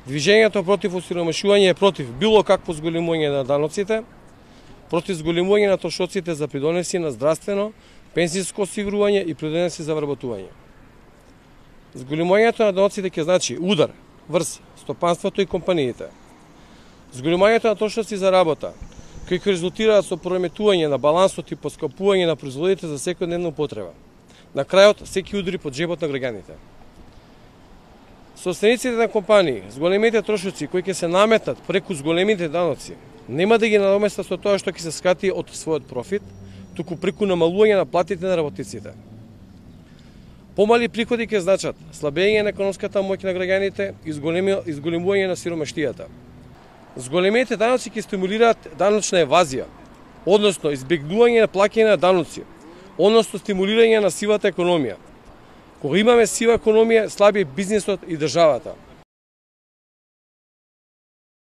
Движењето против осиромашување е против било какво зголемување на даноците, против зголемување на трошоците за придонеси на здравствено, пензijско осигурување и придонеси за вработување. Зголемувањето на даноците ќе значи удар врз стопанството и компаниите. Зголемувањето на трошоци за работа, кои ќе резултираат со пореметување на балансот и поскапување на производите за секојдневна употреба. На крајот, секи удари под джебот на граѓаните. Собствениците на компании, зголемите трошоци кои ќе се наметнат преку зголемите даноци, нема да ги надоместат со тоа што ќе се скати од својот профит, туку преку намалување на платите на работниците. Помали приходи ќе значат слабење на економската моќ на граѓаните и зголемување на сиромаштијата. Зголемите даноци ќе стимулираат даночна евазија, односно избегнување на плаќање на даноци, односно стимулирање на сивата економија. Кога имаме сива економија, слаби е бизнисот и државата.